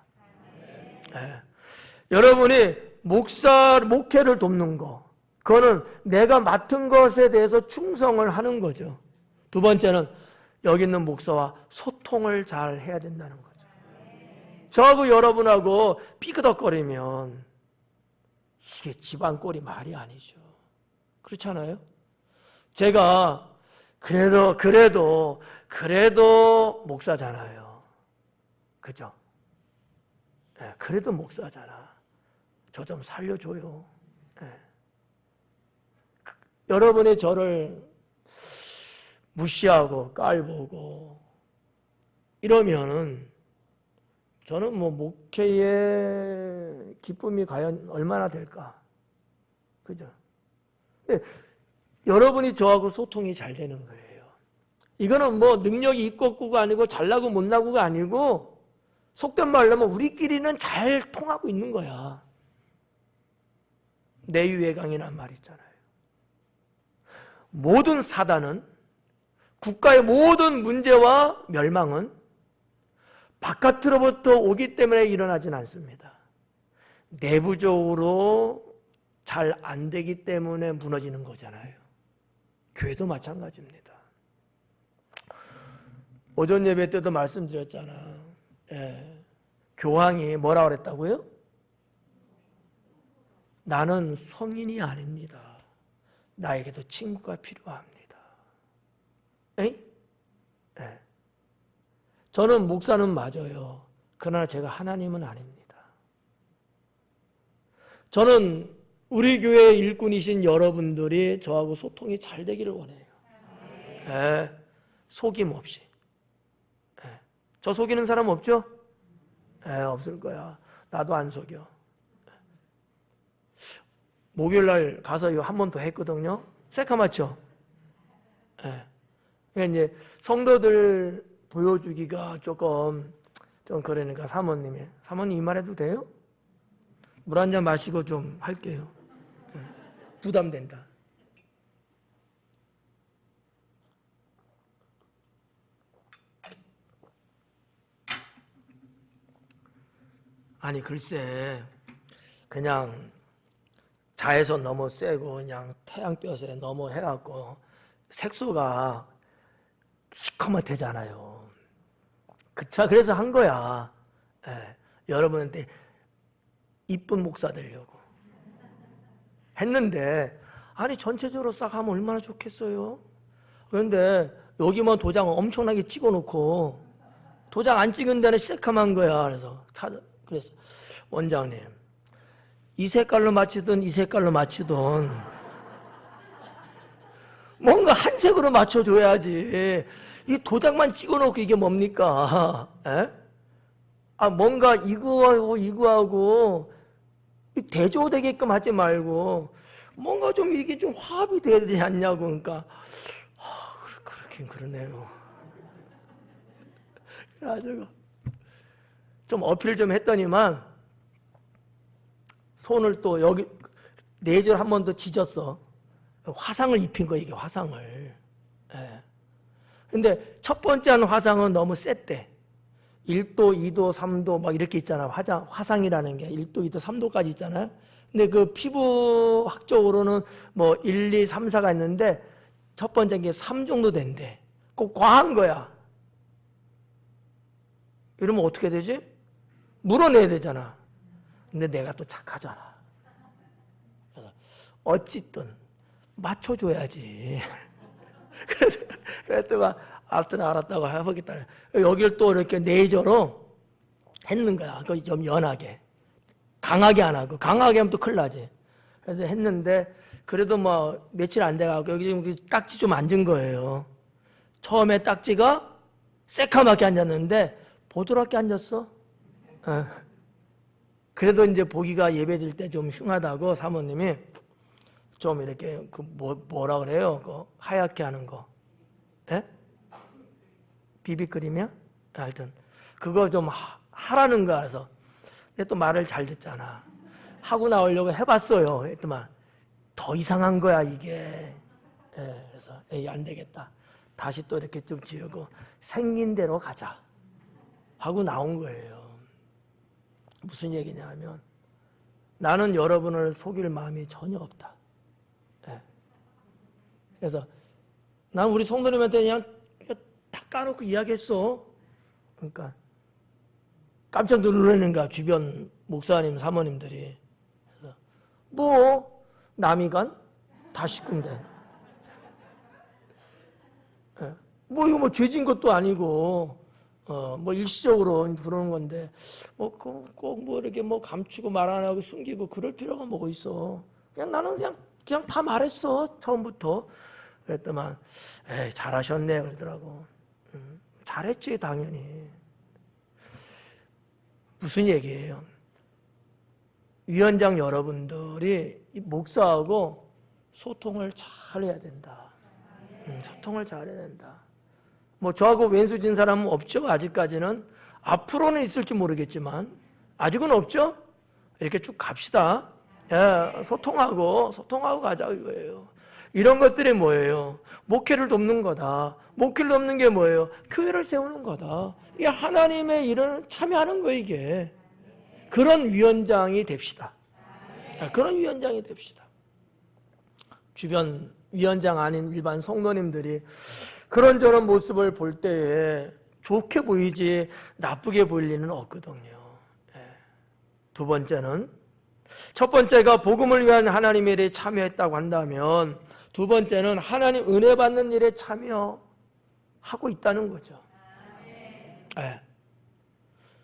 여러분이 목회를 돕는 거, 그거는 내가 맡은 것에 대해서 충성을 하는 거죠. 두 번째는 여기 있는 목사와 소통을 잘 해야 된다는 거죠. 저하고 여러분하고 삐그덕거리면 이게 집안 꼴이 말이 아니죠. 그렇잖아요? 제가 그래도 목사잖아요. 그죠? 네, 그래도 목사잖아. 저 좀 살려줘요. 네. 여러분이 저를 무시하고 깔보고 이러면은 저는 목회의 기쁨이 과연 얼마나 될까? 그죠? 근데 여러분이 저하고 소통이 잘 되는 거예요. 이거는 능력이 있고 없고가 아니고 잘나고 못나고가 아니고 속된 말로 하면 우리끼리는 잘 통하고 있는 거야. 내유외강이란 말 있잖아요. 모든 사단은 국가의 모든 문제와 멸망은 바깥으로부터 오기 때문에 일어나진 않습니다. 내부적으로 잘 안 되기 때문에 무너지는 거잖아요. 교회도 마찬가지입니다. 오전 예배 때도 말씀드렸잖아. 교황이 뭐라고 그랬다고요? 나는 성인이 아닙니다. 나에게도 친구가 필요합니다. 에이? 네. 저는 목사는 맞아요. 그러나 제가 하나님은 아닙니다. 저는 우리 교회 일꾼이신 여러분들이 저하고 소통이 잘 되기를 원해요. 네. 속임 없이. 네. 저 속이는 사람 없죠? 네, 없을 거야. 나도 안 속여. 목요일날 가서 이거 한 번 더 했거든요. 새까맣죠? 네. 그러니까 이제 성도들 보여주기가 좀 그러니까 사모님 이 말해도 돼요? 물 한 잔 마시고 좀 할게요. 네. 부담된다. 아니 글쎄 그냥 자외선 너무 세고 그냥 태양볕에 너무 해갖고 색소가 시커멓대잖아요. 그래서 한 거야. 예, 여러분한테 이쁜 목사 되려고 했는데, 아니 전체적으로 싹 하면 얼마나 좋겠어요. 그런데 여기만 도장 엄청나게 찍어놓고 도장 안 찍은 데는 새카만 거야. 그래서 원장님, 이 색깔로 맞추든 이 색깔로 맞추든 뭔가 한 색으로 맞춰줘야지. 이 도장만 찍어놓고 이게 뭡니까? 에? 아, 뭔가 이거하고 대조되게끔 하지 말고 뭔가 좀 이게 좀 화합이 돼야 되지 않냐고. 그러니까 그렇긴 그러네요. 그래가지고 좀 어필 좀 했더니만 손을 또 여기 레이저를 한 번 더 지졌어. 화상을 입힌 거야, 이게 화상을. 예. 근데 첫 번째 하는 화상은 너무 셌대. 1도, 2도, 3도 막 이렇게 있잖아. 화상이라는 게 1도, 2도, 3도까지 있잖아요. 근데 그 피부학적으로는 뭐 1, 2, 3, 4가 있는데 첫 번째 게 3 정도 된대. 꼭 과한 거야. 이러면 어떻게 되지? 물어내야 되잖아. 근데 내가 또 착하잖아. 그래서 어쨌든 맞춰줘야지. 그랬더니 알았다고 해보겠다. 여기를 또 이렇게 레이저로 했는 거야. 좀 연하게. 강하게 안 하고. 강하게 하면 또 큰일 나지. 그래서 했는데, 그래도 뭐 며칠 안 돼가고, 여기 지금 딱지 좀 앉은 거예요. 처음에 딱지가 새카맣게 앉았는데, 보드랍게 앉았어. 그래도 이제 보기가 예배드릴 때 좀 흉하다고 사모님이 좀 이렇게 뭐라 그래요? 그 하얗게 하는 거. 예? 비비크림이야? 하여튼 그거 좀 하라는 거야. 그래서 내가 또 말을 잘 듣잖아. 하고 나오려고 해봤어요. 했더만 더 이상한 거야 이게. 예, 그래서 에이 안 되겠다. 다시 또 이렇게 좀 지우고 생긴 대로 가자 하고 나온 거예요. 무슨 얘기냐 하면 나는 여러분을 속일 마음이 전혀 없다. 예. 그래서 난 우리 성도님한테 그냥 다 까놓고 이야기했어. 그러니까 깜짝 놀라는 거야, 주변 목사님, 사모님들이. 그래서 뭐 남이 간 다 식구인데. 예. 뭐 이거 뭐 죄진 것도 아니고 뭐 일시적으로 부르는 건데 꼭 뭐 이렇게 뭐 감추고 말 안 하고 숨기고 그럴 필요가 뭐가 있어. 그냥 나는 그냥 다 말했어 처음부터. 그랬더만 에이 잘하셨네 그러더라고. 잘했지 당연히. 무슨 얘기예요? 위원장 여러분들이 이 목사하고 소통을 잘 해야 된다. 소통을 잘 해야 된다. 뭐 저하고 왼수진 사람은 없죠. 아직까지는. 앞으로는 있을지 모르겠지만 아직은 없죠. 이렇게 쭉 갑시다. 예, 소통하고 가자 이거예요. 이런 것들이 뭐예요? 목회를 돕는 거다. 목회를 돕는 게 뭐예요? 교회를 세우는 거다. 이게 하나님의 일을 참여하는 거예요 이게. 그런 위원장이 됩시다. 그런 위원장이 됩시다. 주변 위원장 아닌 일반 성도님들이 그런저런 모습을 볼 때에 좋게 보이지 나쁘게 보일 리는 없거든요. 두 번째는, 첫 번째가 복음을 위한 하나님의 일에 참여했다고 한다면 두 번째는 하나님 은혜 받는 일에 참여하고 있다는 거죠. 네.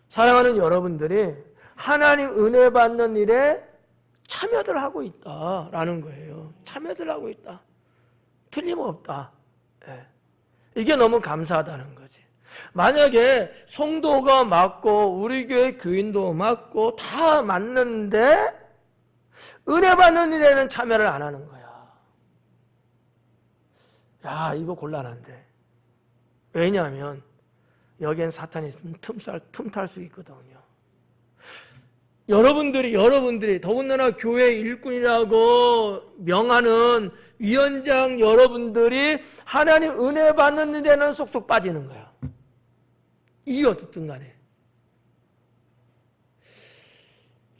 사랑하는 여러분들이 하나님 은혜 받는 일에 참여들 하고 있다라는 거예요. 참여들 하고 있다. 틀림없다. 네. 이게 너무 감사하다는 거지. 만약에 성도가 맞고 우리 교회 교인도 맞고 다 맞는데 은혜 받는 일에는 참여를 안 하는 거야. 야, 이거 곤란한데. 왜냐하면 여기엔 사탄이 틈탈 수 있거든요. 여러분들이 더군다나 교회 일꾼이라고 명하는 위원장 여러분들이 하나님 은혜 받는 일에는 쏙쏙 빠지는 거야. 이게 어떻든 간에.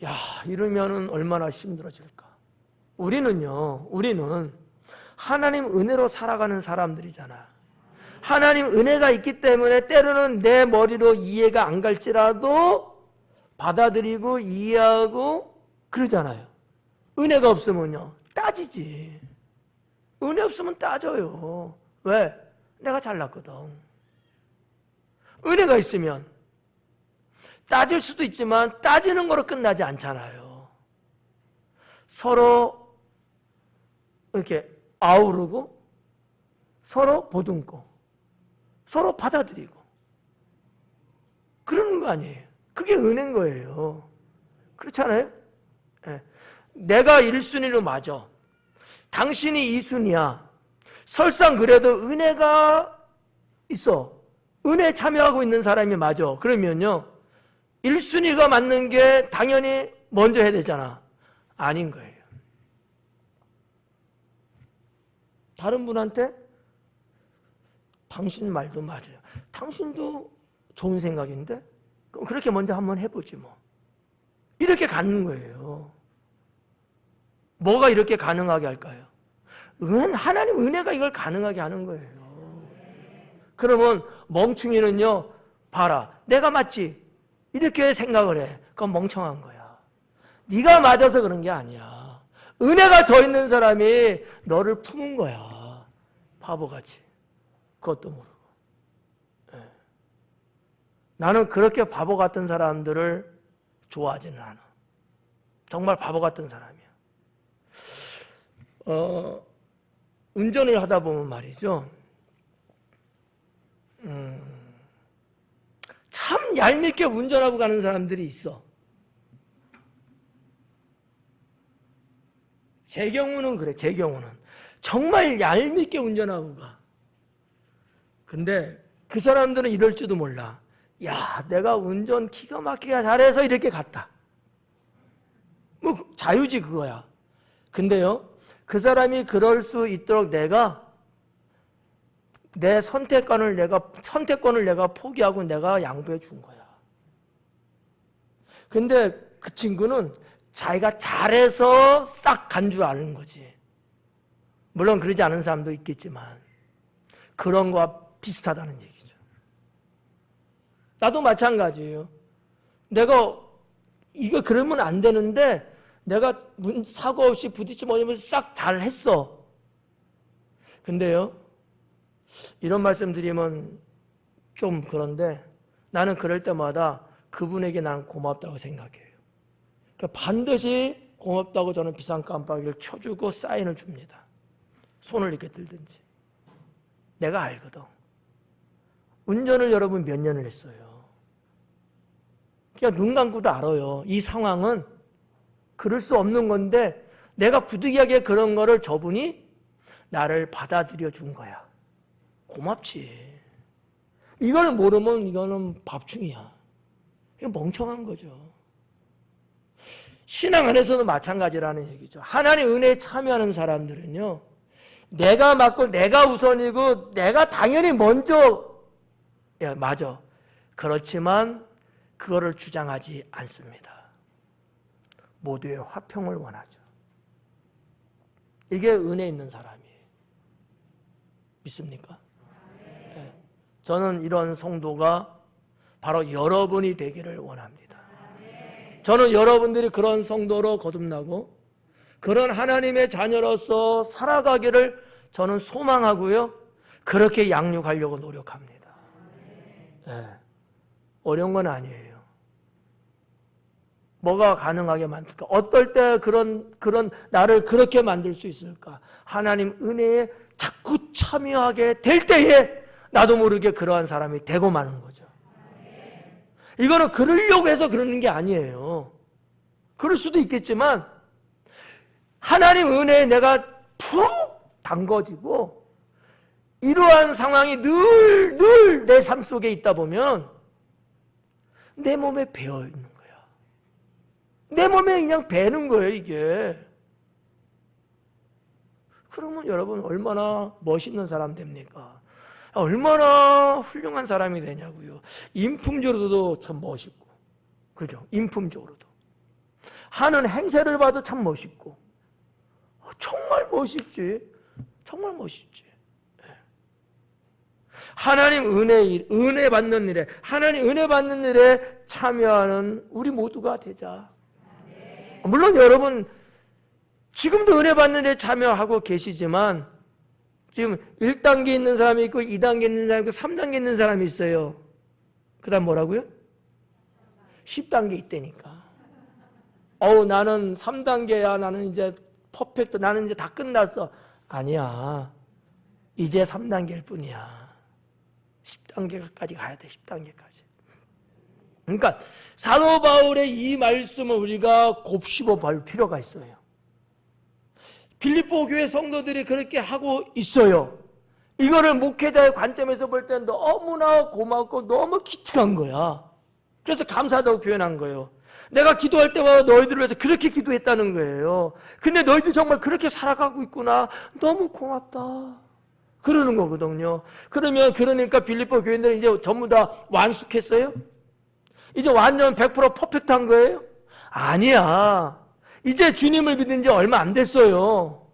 야, 이러면은 얼마나 힘들어질까. 우리는 하나님 은혜로 살아가는 사람들이잖아. 하나님 은혜가 있기 때문에 때로는 내 머리로 이해가 안 갈지라도 받아들이고 이해하고 그러잖아요. 은혜가 없으면요, 따지지. 은혜 없으면 따져요. 왜? 내가 잘났거든. 은혜가 있으면 따질 수도 있지만 따지는 거로 끝나지 않잖아요. 서로 이렇게 아우르고 서로 보듬고 서로 받아들이고 그러는 거 아니에요. 그게 은혜인 거예요. 그렇잖아요? 네. 내가 1순위로 맞아. 당신이 2순위야. 설상 그래도 은혜가 있어. 은혜에 참여하고 있는 사람이 맞아. 그러면요, 1순위가 맞는 게 당연히 먼저 해야 되잖아. 아닌 거예요. 다른 분한테 당신 말도 맞아요. 당신도 좋은 생각인데? 그럼 그렇게 먼저 한번 해보지 뭐. 이렇게 가는 거예요. 뭐가 이렇게 가능하게 할까요? 하나님 은혜가 이걸 가능하게 하는 거예요. 그러면 멍충이는요, 봐라, 내가 맞지? 이렇게 생각을 해. 그건 멍청한 거야. 네가 맞아서 그런 게 아니야. 은혜가 더 있는 사람이 너를 품은 거야. 바보같이. 그것도 모르고. 네. 나는 그렇게 바보 같은 사람들을 좋아하지는 않아. 정말 바보 같은 사람이야. 운전을 하다 보면 말이죠. 참 얄밉게 운전하고 가는 사람들이 있어. 제 경우는 그래. 제 경우는 정말 얄밉게 운전하고 가. 근데 그 사람들은 이럴지도 몰라. 야, 내가 운전 기가 막히게 잘해서 이렇게 갔다. 뭐 자유지 그거야. 근데요, 그 사람이 그럴 수 있도록 내가 내 선택권을 내가 포기하고 내가 양보해 준 거야. 근데 그 친구는 자기가 잘해서 싹 간 줄 아는 거지. 물론 그러지 않은 사람도 있겠지만 그런 거와 비슷하다는 얘기죠. 나도 마찬가지예요. 내가 이거 그러면 안 되는데 내가 사고 없이 부딪히면 싹 잘했어. 근데요, 이런 말씀 드리면 좀 그런데 나는 그럴 때마다 그분에게 나는 고맙다고 생각해요. 그러니까 반드시 고맙다고 저는 비상 깜빡이를 켜주고 사인을 줍니다. 손을 이렇게 들든지. 내가 알거든. 운전을 여러분 몇 년을 했어요. 그냥 눈 감고도 알아요. 이 상황은 그럴 수 없는 건데 내가 부득이하게 그런 거를 저분이 나를 받아들여 준 거야. 고맙지. 이걸 모르면 이거는 밥충이야. 이거 멍청한 거죠. 신앙 안에서도 마찬가지라는 얘기죠. 하나님 은혜에 참여하는 사람들은요, 내가 맞고 내가 우선이고 내가 당연히 먼저, 야, 맞아. 그렇지만 그거를 주장하지 않습니다. 모두의 화평을 원하죠. 이게 은혜 있는 사람이에요. 믿습니까? 네. 저는 이런 성도가 바로 여러분이 되기를 원합니다. 저는 여러분들이 그런 성도로 거듭나고 그런 하나님의 자녀로서 살아가기를 저는 소망하고요. 그렇게 양육하려고 노력합니다. 네. 어려운 건 아니에요. 뭐가 가능하게 만들까? 어떨 때 그런 나를 그렇게 만들 수 있을까? 하나님 은혜에 자꾸 참여하게 될 때에 나도 모르게 그러한 사람이 되고 마는 거죠. 이거는 그러려고 해서 그러는 게 아니에요. 그럴 수도 있겠지만 하나님 은혜에 내가 푹 담궈지고 이러한 상황이 늘 내 삶 속에 있다 보면 내 몸에 배어 있는 거야. 내 몸에 그냥 배는 거예요, 이게. 그러면 여러분 얼마나 멋있는 사람 됩니까? 얼마나 훌륭한 사람이 되냐고요. 인품적으로도 참 멋있고, 그죠? 인품적으로도. 하는 행세를 봐도 참 멋있고, 정말 멋있지. 정말 멋있지. 하나님 은혜 받는 일에, 하나님 은혜 받는 일에 참여하는 우리 모두가 되자. 물론 여러분 지금도 은혜 받는 일에 참여하고 계시지만 지금 1단계 있는 사람이 있고 2단계 있는 사람이 있고 3단계 있는 사람이 있어요. 그 다음 뭐라고요? 10단계 있다니까. 나는 3단계야. 나는 이제 퍼펙트. 나는 이제 다 끝났어. 아니야. 이제 3단계일 뿐이야. 10단계까지 가야 돼. 10단계까지. 그러니까 사도 바울의 이 말씀을 우리가 곱씹어 볼 필요가 있어요. 빌립보 교회 성도들이 그렇게 하고 있어요. 이거를 목회자의 관점에서 볼 때 너무나 고맙고 너무 기특한 거야. 그래서 감사하다고 표현한 거예요. 내가 기도할 때마다 너희들을 위해서 그렇게 기도했다는 거예요. 근데 너희들 정말 그렇게 살아가고 있구나. 너무 고맙다. 그러는 거거든요. 그러니까 빌립보 교인들은 이제 전부 다 완숙했어요? 이제 완전 100% 퍼펙트한 거예요? 아니야. 이제 주님을 믿은 지 얼마 안 됐어요.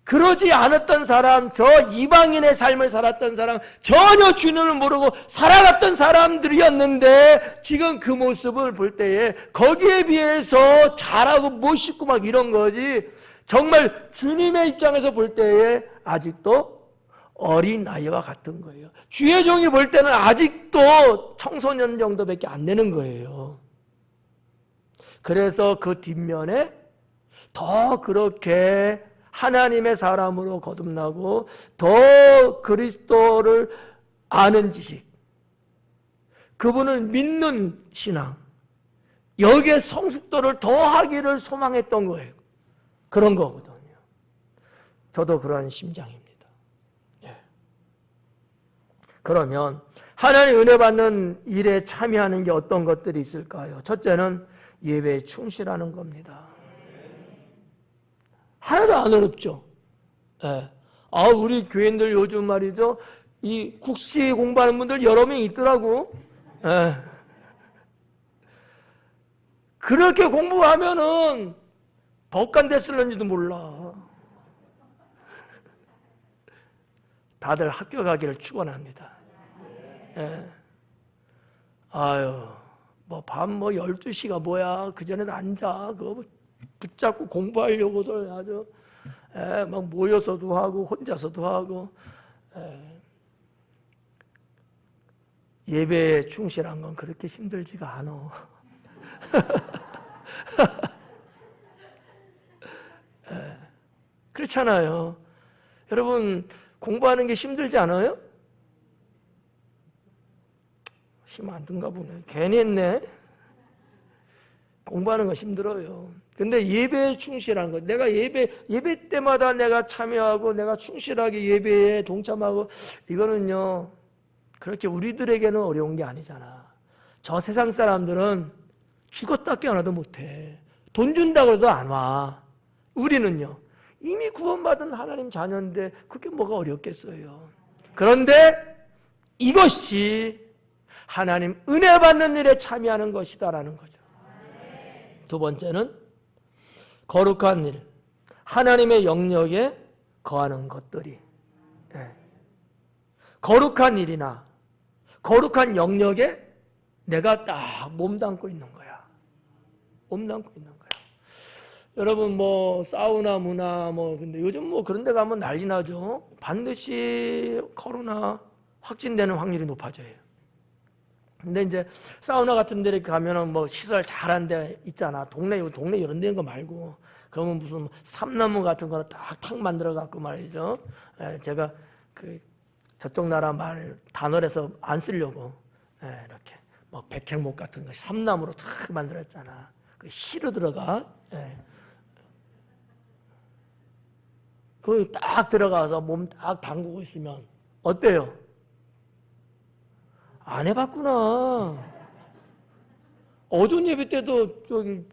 그러지 않았던 사람, 저 이방인의 삶을 살았던 사람, 전혀 주님을 모르고 살아갔던 사람들이었는데 지금 그 모습을 볼 때에 거기에 비해서 잘하고 멋있고 막 이런 거지, 정말 주님의 입장에서 볼 때에 아직도 어린 아이와 같은 거예요. 주의 종이 볼 때는 아직도 청소년 정도밖에 안 되는 거예요. 그래서 그 뒷면에 더 그렇게 하나님의 사람으로 거듭나고 더 그리스도를 아는 지식, 그분을 믿는 신앙, 여기에 성숙도를 더하기를 소망했던 거예요. 그런 거거든요. 저도 그러한 심장입니다. 예. 그러면 하나님 은혜 받는 일에 참여하는 게 어떤 것들이 있을까요? 첫째는 예배에 충실하는 겁니다. 하나도 안 어렵죠. 예. 우리 교인들 요즘 말이죠, 이 국시 공부하는 분들 여러 명 있더라고. 예. 그렇게 공부하면은 법관 됐을런지도 몰라. 다들 학교 가기를 축원합니다. 예. 밤 12시가 뭐야. 그전에도 앉아. 그거 붙잡고 공부하려고들 아주, 막 모여서도 하고, 혼자서도 하고, 예배에 충실한 건 그렇게 힘들지가 않아. 그렇잖아요. 여러분, 공부하는 게 힘들지 않아요? 힘 안 든가 보네. 괜히 했네. 공부하는 거 힘들어요. 근데 예배에 충실한 거, 내가 예배 때마다 내가 참여하고 내가 충실하게 예배에 동참하고, 이거는요 그렇게 우리들에게는 어려운 게 아니잖아. 저 세상 사람들은 죽었다 깨어나도 못해. 돈 준다고 해도 안 와. 우리는요 이미 구원받은 하나님 자녀인데 그게 뭐가 어렵겠어요. 그런데 이것이 하나님 은혜 받는 일에 참여하는 것이다라는 거죠. 두 번째는 거룩한 일, 하나님의 영역에 거하는 것들이, 거룩한 일이나 거룩한 영역에 내가 딱 몸담고 있는 거야. 몸담고 있는 거야. 여러분 사우나 문화 근데 요즘 그런 데 가면 난리 나죠. 반드시 코로나 확진되는 확률이 높아져요. 근데 이제 사우나 같은 데 가면은 시설 잘한 데 있잖아. 동네 이런 데인 거 말고. 그러면 무슨 삼나무 같은 거를 탁 만들어 갖고 말이죠. 제가 저쪽 나라 말 단어에서 안 쓰려고 이렇게 백향목 같은 거 삼나무로 탁 만들었잖아. 그 실어 들어가. 거기 딱 들어가서 몸 딱 담그고 있으면 어때요? 안 해봤구나. 어전 예배 때도 저기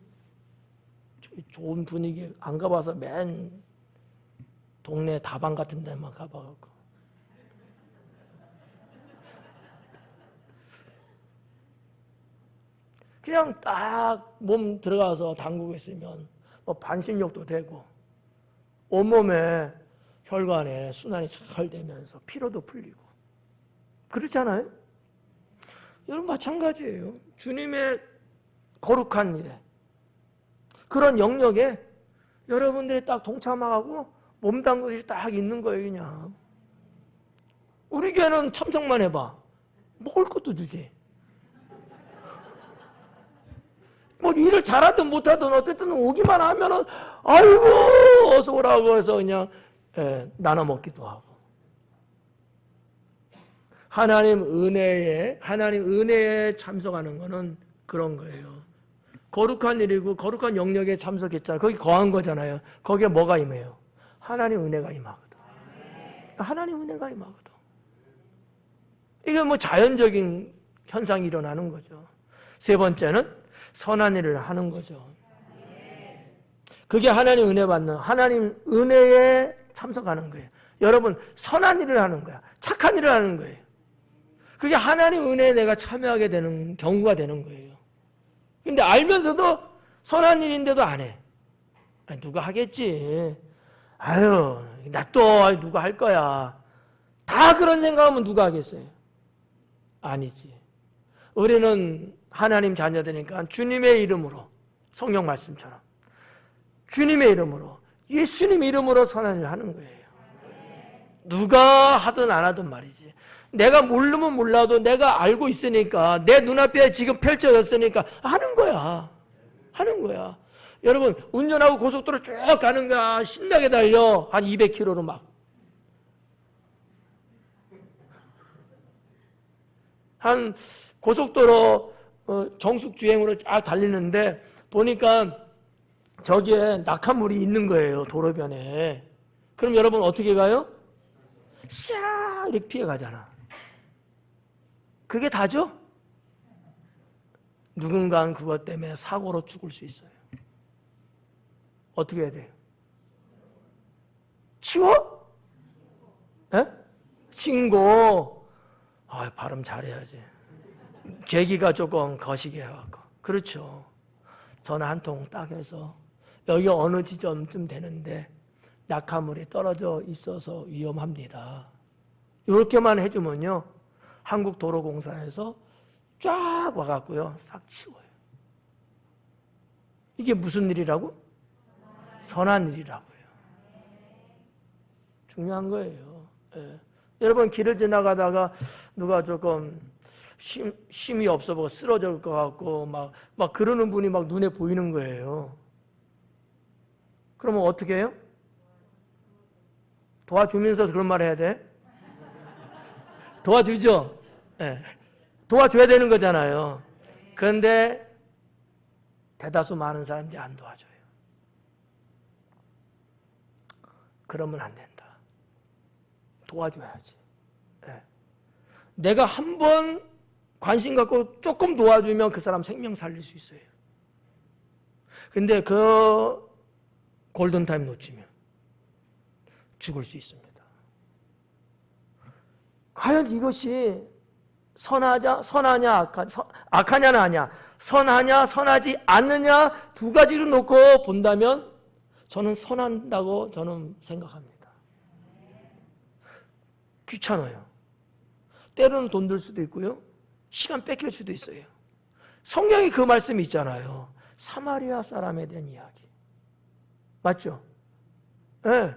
좋은 분위기 안 가봐서 맨 동네 다방 같은 데만 가봐갖고. 그냥 딱 몸 들어가서 담그고 있으면 반신욕도 되고 온몸에 혈관에 순환이 잘 되면서 피로도 풀리고 그렇잖아요. 여러분 마찬가지예요. 주님의 거룩한 일에 그런 영역에 여러분들이 딱 동참하고 몸담은 것이 딱 있는 거예요. 그냥 우리 교회는 참석만 해봐 먹을 것도 주지. 뭐 일을 잘하든 못하든 어쨌든 오기만 하면은 아이고 어서 오라고 해서 그냥 나눠 먹기도 하고. 하나님 은혜에 참석하는 거는 그런 거예요. 거룩한 일이고 거룩한 영역에 참석했잖아요. 거기 거한 거잖아요. 거기에 뭐가 임해요? 하나님 은혜가 임하거든. 하나님 은혜가 임하거든. 이게 뭐 자연적인 현상이 일어나는 거죠. 세 번째는 선한 일을 하는 거죠. 그게 하나님 은혜 받는, 하나님 은혜에 참석하는 거예요. 여러분, 선한 일을 하는 거야. 착한 일을 하는 거예요. 그게 하나님 은혜에 내가 참여하게 되는 경우가 되는 거예요. 근데 알면서도 선한 일인데도 안 해. 아니, 누가 하겠지. 아유, 나 누가 할 거야. 다 그런 생각하면 누가 하겠어요? 아니지. 우리는 하나님 자녀되니까 주님의 이름으로, 성경 말씀처럼 주님의 이름으로, 예수님 이름으로 선한 일을 하는 거예요. 누가 하든 안 하든 말이지. 내가 모르면 몰라도 내가 알고 있으니까, 내 눈앞에 지금 펼쳐졌으니까 하는 거야. 하는 거야. 여러분, 운전하고 고속도로 쭉 가는 거야. 신나게 달려. 한 200km로 막. 한 고속도로 정숙 주행으로 쫙 달리는데 보니까 저기에 낙하물이 있는 거예요. 도로변에. 그럼 여러분 어떻게 가요? 샤 이렇게 피해 가잖아. 그게 다죠? 누군가는 그것 때문에 사고로 죽을 수 있어요. 어떻게 해야 돼요? 치워? 에? 신고. 아, 발음 잘해야지. 계기가 조금 거시게 해갖고. 그렇죠. 전화 한 통 딱 해서 여기 어느 지점쯤 되는데 낙하물이 떨어져 있어서 위험합니다. 이렇게만 해주면요, 한국도로공사에서 쫙 와갖고요, 싹 치워요. 이게 무슨 일이라고? 선한 일이라고요. 중요한 거예요. 예. 여러분, 길을 지나가다가 누가 조금 힘이 없어 보고 쓰러질 것 같고 막 그러는 분이 막 눈에 보이는 거예요. 그러면 어떻게 해요? 도와주면서 그런 말 해야 돼? 도와주죠? 네. 도와줘야 되는 거잖아요. 그런데 대다수 많은 사람들이 안 도와줘요. 그러면 안 된다. 도와줘야지. 네. 내가 한번 관심 갖고 조금 도와주면 그 사람 생명 살릴 수 있어요. 근데 그 골든타임 놓치면 죽을 수 있습니다. 과연 이것이 선하냐, 악하냐는 아니야. 선하냐, 선하지 않느냐, 두 가지로 놓고 본다면 저는 선한다고 저는 생각합니다. 귀찮아요. 때로는 돈 들 수도 있고요. 시간 뺏길 수도 있어요. 성경이 그 말씀이 있잖아요. 사마리아 사람에 대한 이야기. 맞죠? 네.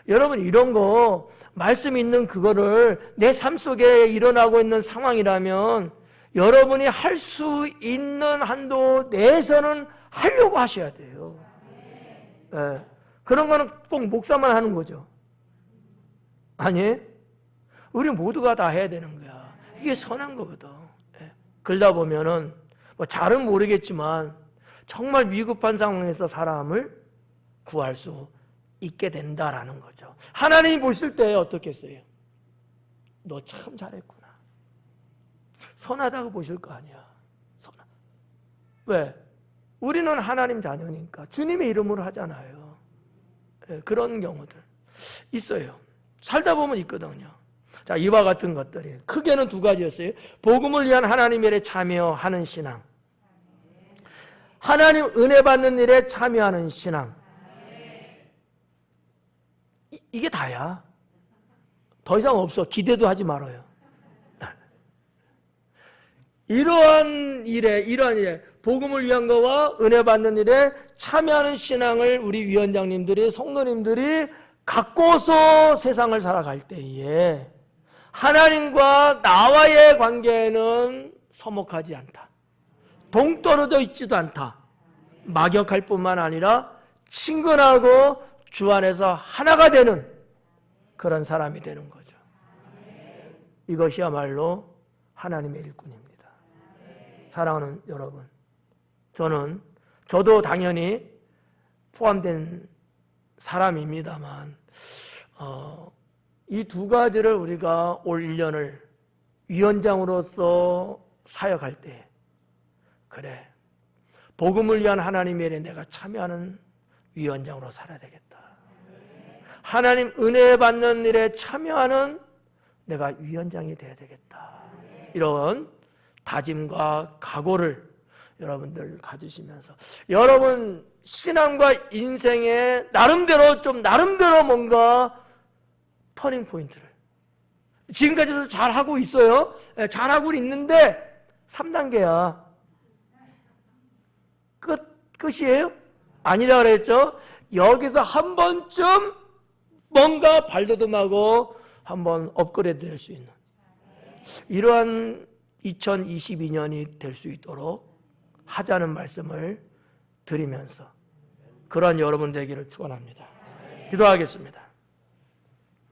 여러분, 이런 거 말씀 있는 그거를 내 삶 속에 일어나고 있는 상황이라면 여러분이 할 수 있는 한도 내에서는 하려고 하셔야 돼요. 네. 그런 거는 꼭 목사만 하는 거죠. 아니, 우리 모두가 다 해야 되는 거야. 이게 선한 거거든. 네. 그러다 보면은 뭐 잘은 모르겠지만 정말 위급한 상황에서 사람을 구할 수 있게 된다라는 거죠. 하나님이 보실 때 어떻겠어요? 너 참 잘했구나. 선하다고 보실 거 아니야. 왜? 우리는 하나님 자녀니까 주님의 이름으로 하잖아요. 네, 그런 경우들 있어요. 살다 보면 있거든요. 자, 이와 같은 것들이 크게는 두 가지였어요. 복음을 위한 하나님의 일에 참여하는 신앙, 하나님 은혜 받는 일에 참여하는 신앙, 이게 다야. 더 이상 없어. 기대도 하지 말아요. 이러한 일에 복음을 위한 거와 은혜 받는 일에 참여하는 신앙을 우리 위원장님들이, 성도님들이 갖고서 세상을 살아갈 때에 하나님과 나와의 관계는 서먹하지 않다. 동떨어져 있지도 않다. 막역할 뿐만 아니라 친근하고 주 안에서 하나가 되는 그런 사람이 되는 거죠. 이것이야말로 하나님의 일꾼입니다. 사랑하는 여러분, 저도 당연히 포함된 사람입니다만 이 두 가지를 우리가 올 1년을 위원장으로서 사역할 때, 그래, 복음을 위한 하나님의 일에 내가 참여하는 위원장으로 살아야 되겠다. 하나님 은혜 받는 일에 참여하는 내가 위원장이 돼야 되겠다. 이런 다짐과 각오를 여러분들 가지시면서 여러분 신앙과 인생에 나름대로 뭔가 터닝 포인트를 지금까지도 잘하고 있어요. 잘하고 있는데 3단계야. 끝이에요? 아니다 그랬죠? 여기서 한 번쯤 뭔가 발돋움하고 한번 업그레이드 될 수 있는 이러한 2022년이 될 수 있도록 하자는 말씀을 드리면서 그러한 여러분 되기를 축원합니다. 기도하겠습니다.